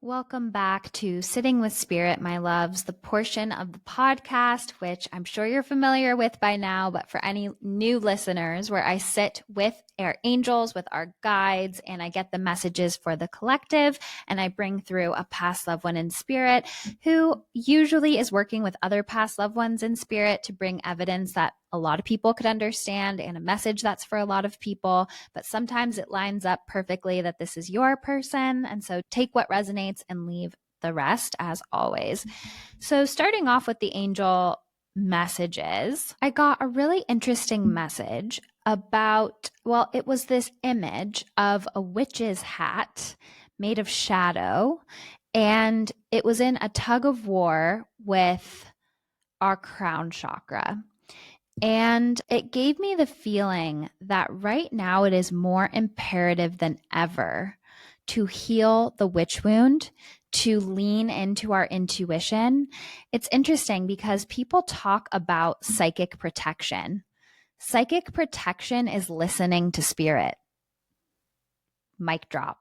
Welcome back to Sitting with Spirit, my loves, the portion of the podcast, which I'm sure you're familiar with by now, but for any new listeners, where I sit with our angels, with our guides, and I get the messages for the collective, and I bring through a past loved one in spirit who usually is working with other past loved ones in spirit to bring evidence that a lot of people could understand and a message that's for a lot of people, but sometimes it lines up perfectly that this is your person. And so take what resonates and leave the rest, as always. So starting off with the angel messages, I got a really interesting message about, well, it was this image of a witch's hat made of shadow, and it was in a tug of war with our crown chakra. And it gave me the feeling that right now it is more imperative than ever to heal the witch wound, to lean into our intuition. It's interesting because people talk about psychic protection. Psychic protection is listening to spirit. Mic drop.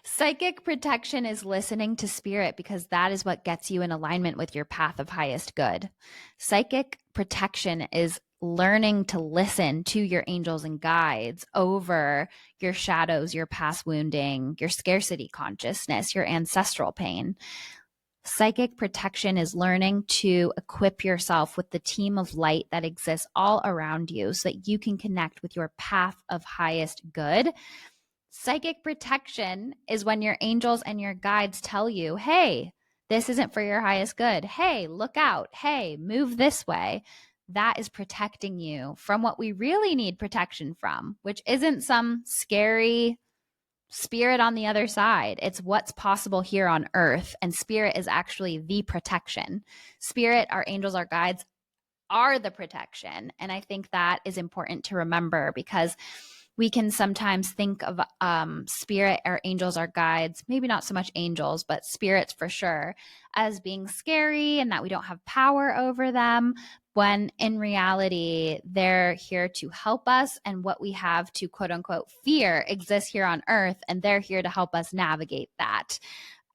Psychic protection is listening to spirit because that is what gets you in alignment with your path of highest good. Psychic protection is learning to listen to your angels and guides over your shadows, your past wounding, your scarcity consciousness, your ancestral pain. Psychic protection is learning to equip yourself with the team of light that exists all around you so that you can connect with your path of highest good. Psychic protection is when your angels and your guides tell you, hey, this isn't for your highest good. Hey, look out. Hey, move this way. That is protecting you from what we really need protection from, which isn't some scary spirit on the other side. It's what's possible here on earth. And spirit is actually the protection. Spirit, our angels, our guides are the protection. And I think that is important to remember because we can sometimes think of spirit, our angels, our guides, maybe not so much angels, but spirits for sure, as being scary and that we don't have power over them, when in reality, they're here to help us. And what we have to quote unquote fear exists here on earth, and they're here to help us navigate that.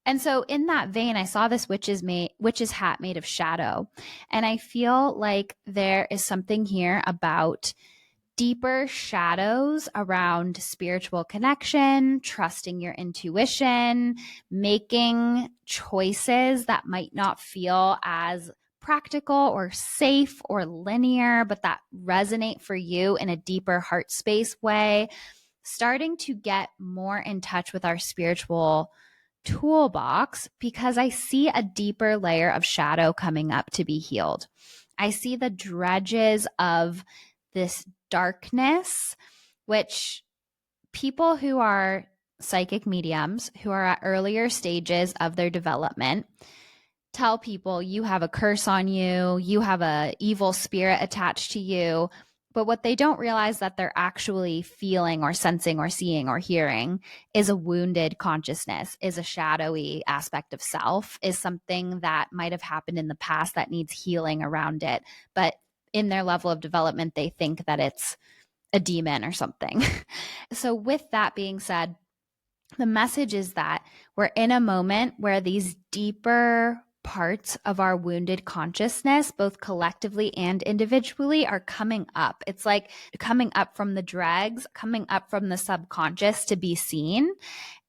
And so in that vein, I saw this witch's hat made of shadow. And I feel like there is something here about deeper shadows around spiritual connection, trusting your intuition, making choices that might not feel as practical or safe or linear, but that resonate for you in a deeper heart space way, starting to get more in touch with our spiritual toolbox, because I see a deeper layer of shadow coming up to be healed. I see the dredges of this darkness, which people who are psychic mediums, who are at earlier stages of their development, tell people you have a curse on you, you have an evil spirit attached to you. But what they don't realize that they're actually feeling or sensing or seeing or hearing is a wounded consciousness, is a shadowy aspect of self, is something that might have happened in the past that needs healing around it. But in their level of development, they think that it's a demon or something. So with that being said, the message is that we're in a moment where these deeper parts of our wounded consciousness, both collectively and individually, are coming up. It's like coming up from the dregs, coming up from the subconscious to be seen.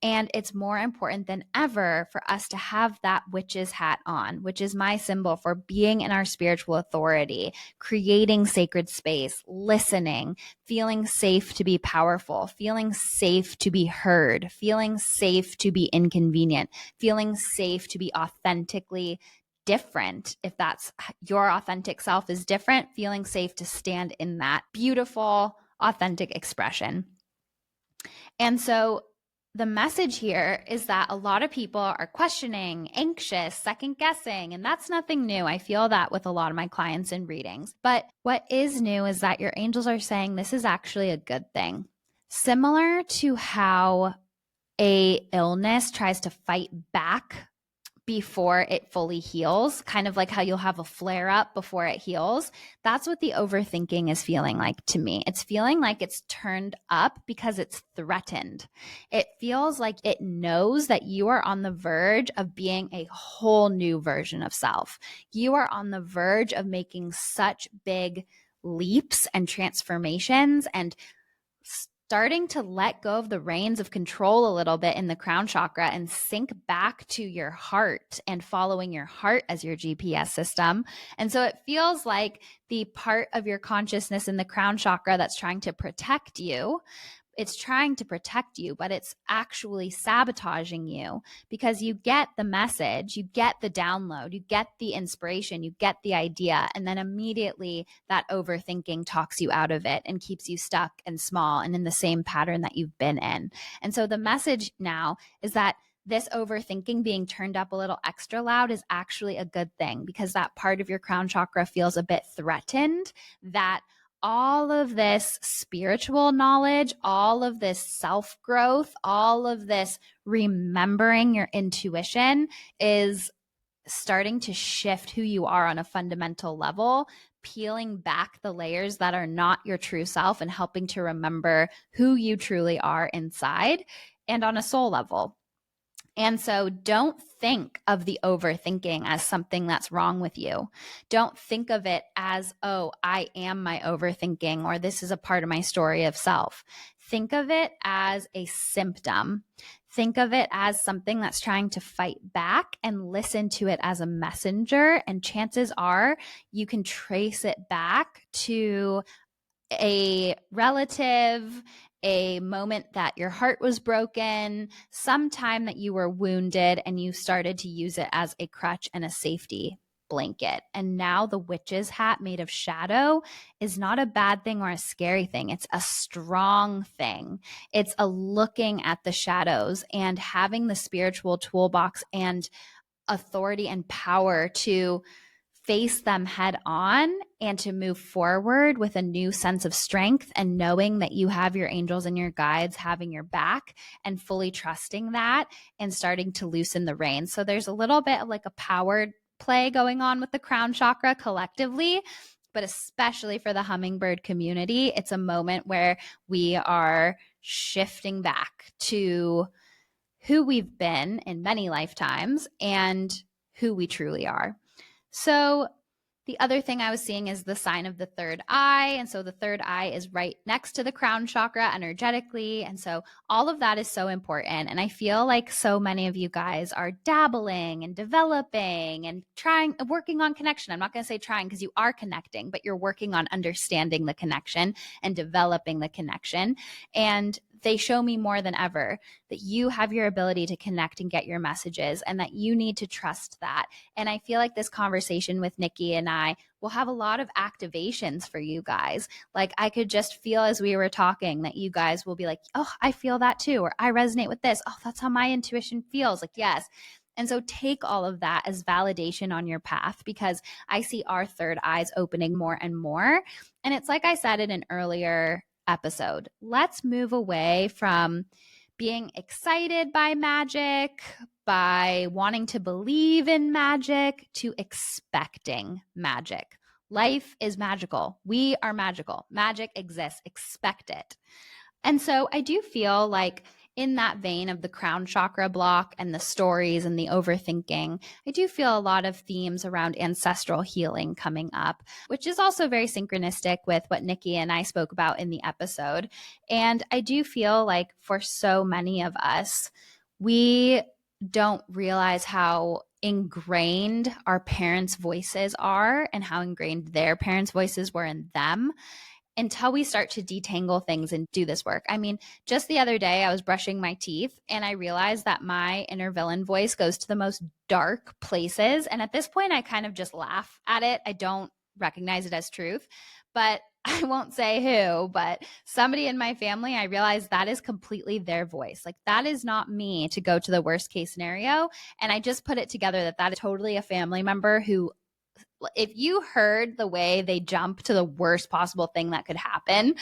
And it's more important than ever for us to have that witch's hat on, which is my symbol for being in our spiritual authority, creating sacred space, listening, feeling safe to be powerful, feeling safe to be heard, feeling safe to be inconvenient, feeling safe to be authentically different. If that's your authentic self is different, feeling safe to stand in that beautiful, authentic expression. And so the message here is that a lot of people are questioning, anxious, second guessing, and that's nothing new. I feel that with a lot of my clients in readings. But what is new is that your angels are saying this is actually a good thing. Similar to how a illness tries to fight back before it fully heals, kind of like how you'll have a flare up before it heals. That's what the overthinking is feeling like to me. It's feeling like it's turned up because it's threatened. It feels like it knows that you are on the verge of being a whole new version of self. You are on the verge of making such big leaps and transformations and starting to let go of the reins of control a little bit in the crown chakra and sink back to your heart and following your heart as your GPS system. And so it feels like the part of your consciousness in the crown chakra that's trying to protect you, it's trying to protect you, but it's actually sabotaging you because you get the message, you get the download, you get the inspiration, you get the idea, and then immediately that overthinking talks you out of it and keeps you stuck and small and in the same pattern that you've been in. And so the message now is that this overthinking being turned up a little extra loud is actually a good thing because that part of your crown chakra feels a bit threatened, that all of this spiritual knowledge, all of this self-growth, all of this remembering your intuition is starting to shift who you are on a fundamental level, peeling back the layers that are not your true self and helping to remember who you truly are inside and on a soul level. And so don't think of the overthinking as something that's wrong with you. Don't think of it as, oh, I am my overthinking, or this is a part of my story of self. Think of it as a symptom. Think of it as something that's trying to fight back and listen to it as a messenger. And chances are you can trace it back to a relative, a moment that your heart was broken, sometime that you were wounded and you started to use it as a crutch and a safety blanket. And now the witch's hat made of shadow is not a bad thing or a scary thing. It's a strong thing. It's a looking at the shadows and having the spiritual toolbox and authority and power to face them head on and to move forward with a new sense of strength and knowing that you have your angels and your guides having your back and fully trusting that and starting to loosen the reins. So there's a little bit of like a power play going on with the crown chakra collectively, but especially for the hummingbird community, it's a moment where we are shifting back to who we've been in many lifetimes and who we truly are. So the other thing I was seeing is the sign of the third eye. And so the third eye is right next to the crown chakra energetically. And so all of that is so important. And I feel like so many of you guys are dabbling and developing and working on connection. I'm not going to say trying because you are connecting, but you're working on understanding the connection and developing the connection. And they show me more than ever that you have your ability to connect and get your messages and that you need to trust that. And I feel like this conversation with Nikki and I will have a lot of activations for you guys. Like I could just feel as we were talking that you guys will be like, oh, I feel that too, or I resonate with this. Oh, that's how my intuition feels. Like, yes. And so take all of that as validation on your path because I see our third eyes opening more and more. And it's like I said in an earlier episode, let's move away from being excited by magic, by wanting to believe in magic, to expecting magic. Life is magical. We are magical. Magic exists. Expect it. And so I do feel like in that vein of the crown chakra block and the stories and the overthinking, I do feel a lot of themes around ancestral healing coming up, which is also very synchronistic with what Nikki and I spoke about in the episode. And I do feel like for so many of us, we don't realize how ingrained our parents' voices are and how ingrained their parents' voices were in them until we start to detangle things and do this work. I mean, just the other day, I was brushing my teeth and I realized that my inner villain voice goes to the most dark places. And at this point, I kind of just laugh at it. I don't recognize it as truth, but I won't say who, but somebody in my family, I realized that is completely their voice. Like that is not me to go to the worst case scenario. And I just put it together that that is totally a family member who, if you heard the way they jump to the worst possible thing that could happen,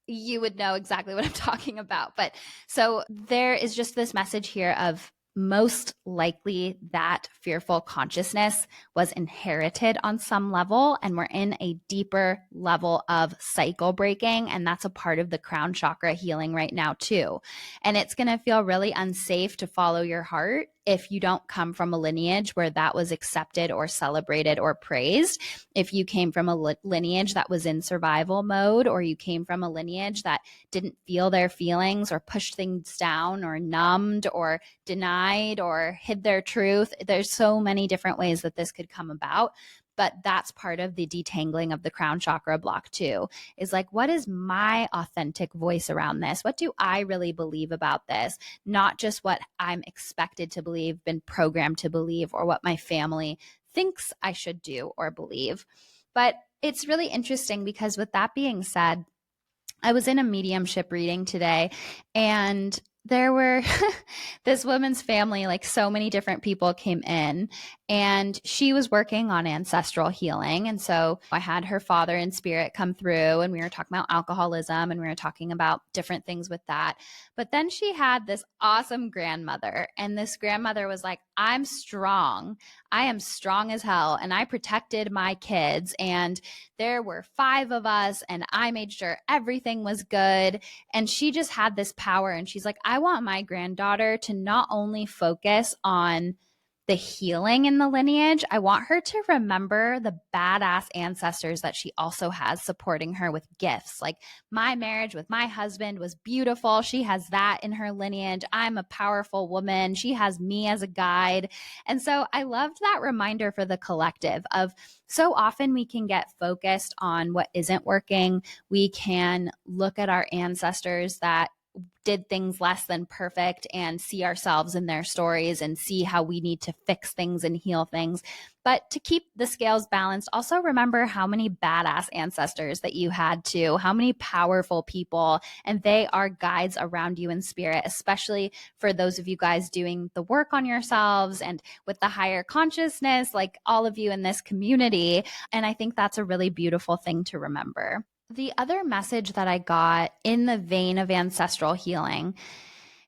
you would know exactly what I'm talking about. But so there is just this message here of most likely that fearful consciousness was inherited on some level, and we're in a deeper level of cycle breaking. And that's a part of the crown chakra healing right now too. And it's going to feel really unsafe to follow your heart if you don't come from a lineage where that was accepted or celebrated or praised. If you came from a lineage that was in survival mode, or you came from a lineage that didn't feel their feelings or pushed things down or numbed or denied or hid their truth, there's so many different ways that this could come about. But that's part of the detangling of the crown chakra block too, is like, what is my authentic voice around this? What do I really believe about this? Not just what I'm expected to believe, been programmed to believe, or what my family thinks I should do or believe. But it's really interesting because with that being said, I was in a mediumship reading today, and there were this woman's family, like so many different people came in, and she was working on ancestral healing. And so I had her father in spirit come through, and we were talking about alcoholism, and we were talking about different things with that. But then she had this awesome grandmother, and this grandmother was like, I'm strong. I am strong as hell, and I protected my kids, and there were 5 of us, and I made sure everything was good. And she just had this power. And she's like, I want my granddaughter to not only focus on the healing in the lineage, I want her to remember the badass ancestors that she also has supporting her with gifts. Like, my marriage with my husband was beautiful. She has that in her lineage. I'm a powerful woman. She has me as a guide. And so I loved that reminder for the collective of, so often we can get focused on what isn't working. We can look at our ancestors that did things less than perfect and see ourselves in their stories and see how we need to fix things and heal things. But to keep the scales balanced, also remember how many badass ancestors that you had too, how many powerful people, and they are guides around you in spirit, especially for those of you guys doing the work on yourselves and with the higher consciousness, like all of you in this community. And I think that's a really beautiful thing to remember. The other message that I got in the vein of ancestral healing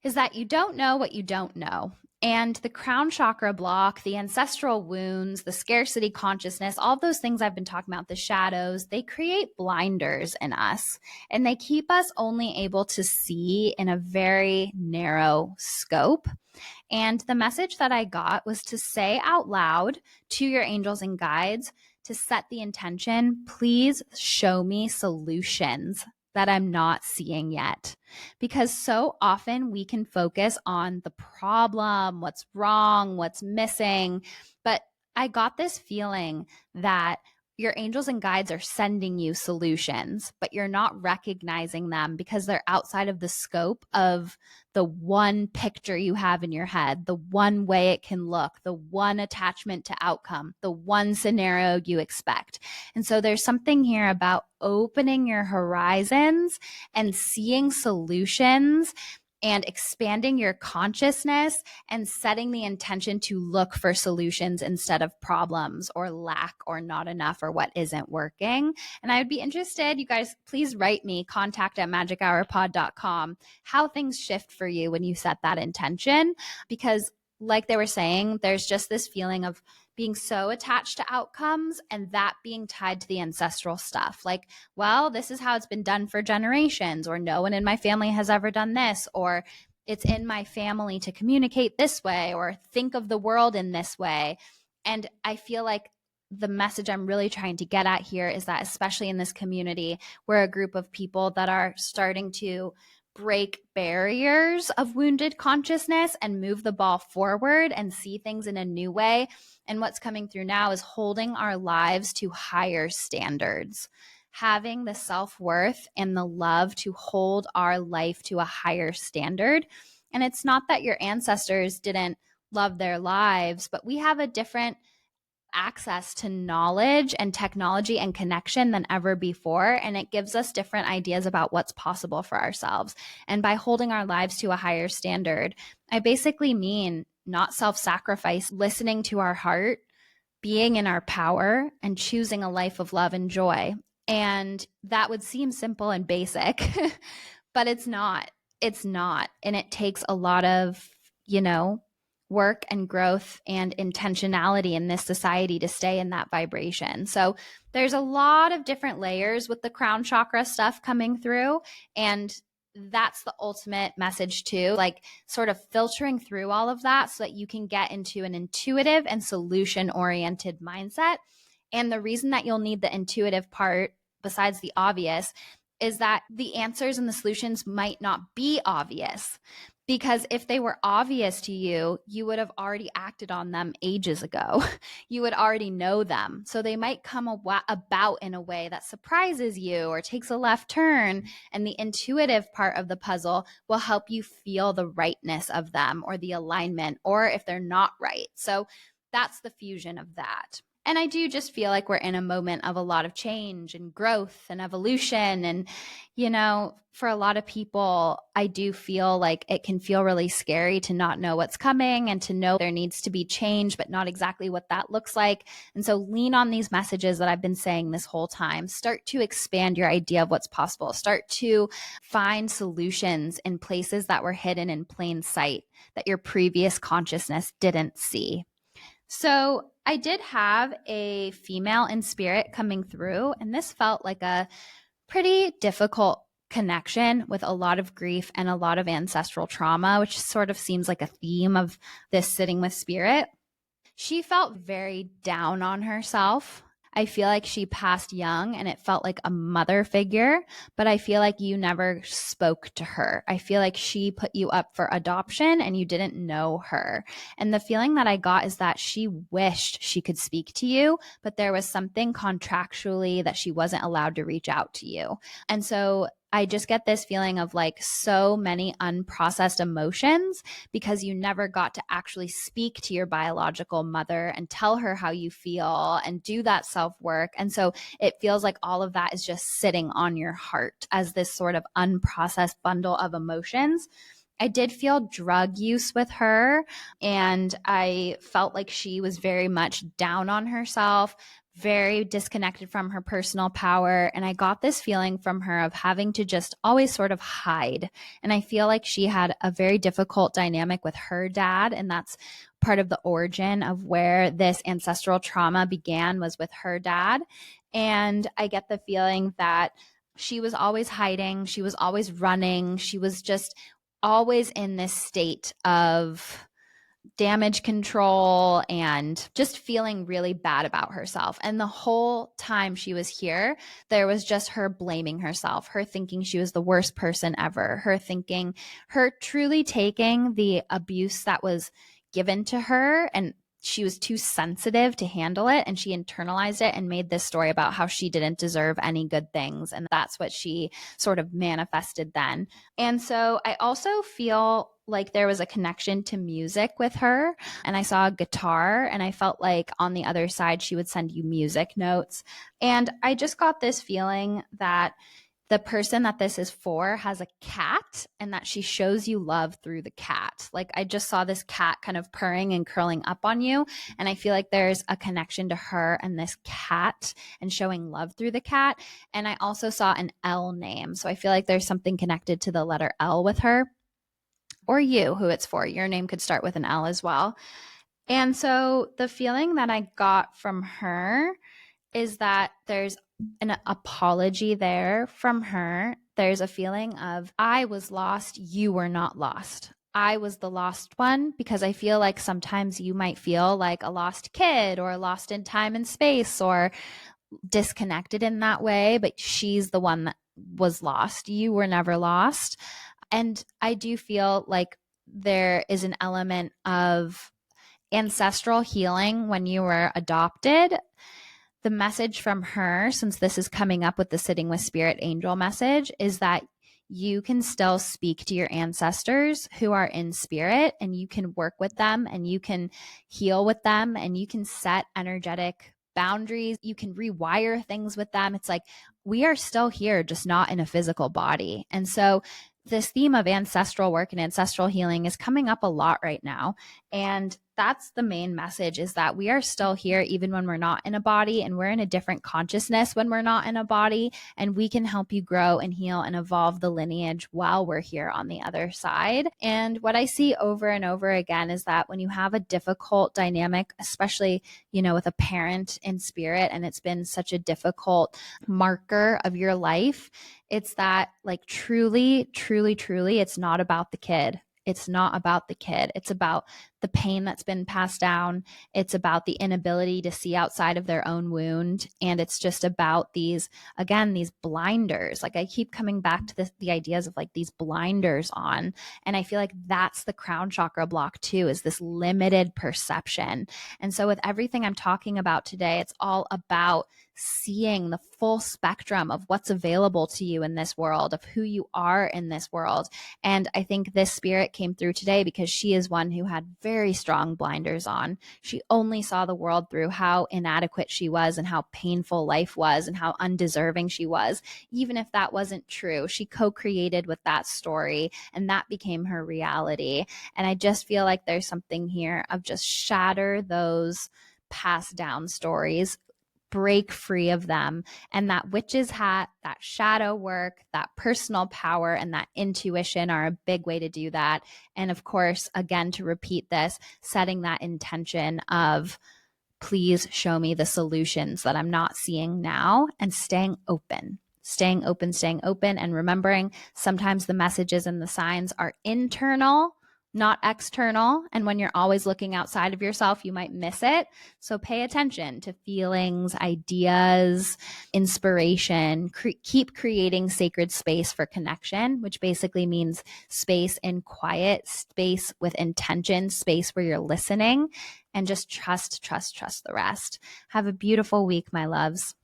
is that you don't know what you don't know. And the crown chakra block, the ancestral wounds, the scarcity consciousness, all of those things I've been talking about, the shadows, they create blinders in us, and they keep us only able to see in a very narrow scope. And the message that I got was to say out loud to your angels and guides, to set the intention, please show me solutions that I'm not seeing yet. Because so often we can focus on the problem, what's wrong, what's missing. But I got this feeling that your angels and guides are sending you solutions, but you're not recognizing them because they're outside of the scope of the one picture you have in your head, the one way it can look, the one attachment to outcome, the one scenario you expect. And so there's something here about opening your horizons and seeing solutions and expanding your consciousness and setting the intention to look for solutions instead of problems or lack or not enough or what isn't working. And I would be interested, you guys, please write me, contact@magichourpod.com, how things shift for you when you set that intention. Because like they were saying, there's just this feeling of being so attached to outcomes and that being tied to the ancestral stuff. Like, well, this is how it's been done for generations, or no one in my family has ever done this, or it's in my family to communicate this way, or think of the world in this way. And I feel like the message I'm really trying to get at here is that, especially in this community, we're a group of people that are starting to break barriers of wounded consciousness and move the ball forward and see things in a new way. And what's coming through now is holding our lives to higher standards, having the self-worth and the love to hold our life to a higher standard. And it's not that your ancestors didn't love their lives, but we have a different access to knowledge and technology and connection than ever before. And it gives us different ideas about what's possible for ourselves. And by holding our lives to a higher standard, I basically mean not self-sacrifice, listening to our heart, being in our power, and choosing a life of love and joy. And that would seem simple and basic, but it's not. It's not. And it takes a lot of, work and growth and intentionality in this society to stay in that vibration. So there's a lot of different layers with the crown chakra stuff coming through. And that's the ultimate message too, like sort of filtering through all of that so that you can get into an intuitive and solution oriented mindset. And the reason that you'll need the intuitive part, besides the obvious, is that the answers and the solutions might not be obvious. Because if they were obvious to you, you would have already acted on them ages ago. You would already know them. So they might come about in a way that surprises you or takes a left turn. And the intuitive part of the puzzle will help you feel the rightness of them or the alignment, or if they're not right. So that's the fusion of that. And I do just feel like we're in a moment of a lot of change and growth and evolution. And, you know, for a lot of people, I do feel like it can feel really scary to not know what's coming and to know there needs to be change, but not exactly what that looks like. And so lean on these messages that I've been saying this whole time. Start to expand your idea of what's possible. Start to find solutions in places that were hidden in plain sight that your previous consciousness didn't see. So I did have a female in spirit coming through, and this felt like a pretty difficult connection with a lot of grief and a lot of ancestral trauma, which sort of seems like a theme of this sitting with spirit. She felt very down on herself. I feel like she passed young and it felt like a mother figure, but I feel like you never spoke to her. I feel like she put you up for adoption and you didn't know her. And the feeling that I got is that she wished she could speak to you, but there was something contractually that she wasn't allowed to reach out to you. And so I just get this feeling of like so many unprocessed emotions because you never got to actually speak to your biological mother and tell her how you feel and do that self-work. And so it feels like all of that is just sitting on your heart as this sort of unprocessed bundle of emotions. I did feel drug use with her, and I felt like she was very much down on herself, very disconnected from her personal power. And I got this feeling from her of having to just always sort of hide. And I feel like she had a very difficult dynamic with her dad. And that's part of the origin of where this ancestral trauma began, was with her dad. And I get the feeling that she was always hiding. She was always running. She was just always in this state of damage control and just feeling really bad about herself. And the whole time she was here, there was just her blaming herself, her thinking she was the worst person ever, her truly taking the abuse that was given to her, and she was too sensitive to handle it, and she internalized it and made this story about how she didn't deserve any good things. And that's what she sort of manifested then. And so I also feel like there was a connection to music with her, and I saw a guitar, and I felt like on the other side she would send you music notes. And I just got this feeling that the person that this is for has a cat, and that she shows you love through the cat. Like I just saw this cat kind of purring and curling up on you, and I feel like there's a connection to her and this cat and showing love through the cat. And I also saw an L name, so I feel like there's something connected to the letter L with her, or you, who it's for. Your name could start with an L as well. And so the feeling that I got from her is that there's an apology there from her. There's a feeling of, I was lost, you were not lost. I was the lost one, because I feel like sometimes you might feel like a lost kid or lost in time and space or disconnected in that way, but she's the one that was lost. You were never lost. And I do feel like there is an element of ancestral healing when you were adopted. The message from her, since this is coming up with the sitting with spirit angel message, is that you can still speak to your ancestors who are in spirit, and you can work with them, and you can heal with them, and you can set energetic boundaries. You can rewire things with them. It's like we are still here, just not in a physical body. And so this theme of ancestral work and ancestral healing is coming up a lot right now. And that's the main message, is that we are still here even when we're not in a body, and we're in a different consciousness when we're not in a body, and we can help you grow and heal and evolve the lineage while we're here on the other side. And what I see over and over again is that when you have a difficult dynamic, especially, with a parent in spirit, and it's been such a difficult marker of your life, it's that, like, truly, truly, truly, it's not about the kid. It's not about the kid. It's about the pain that's been passed down. It's about the inability to see outside of their own wound. And it's just about these blinders. Like, I keep coming back to the ideas of like these blinders on. And I feel like that's the crown chakra block too, is this limited perception. And so with everything I'm talking about today, it's all about seeing the full spectrum of what's available to you in this world, of who you are in this world. And I think this spirit came through today because she is one who had very strong blinders on. She only saw the world through how inadequate she was and how painful life was and how undeserving she was. Even if that wasn't true, she co-created with that story, and that became her reality. And I just feel like there's something here of just shatter those passed down stories, break free of them. And that witch's hat, that shadow work, that personal power, and that intuition are a big way to do that. And of course, again, to repeat this, setting that intention of, please show me the solutions that I'm not seeing now, and staying open. Staying open, and remembering sometimes the messages and the signs are internal, not external. And when you're always looking outside of yourself, you might miss it. So pay attention to feelings, ideas, inspiration. Keep creating sacred space for connection, which basically means space in quiet, space with intention, space where you're listening, and just trust the rest. Have a beautiful week, my loves.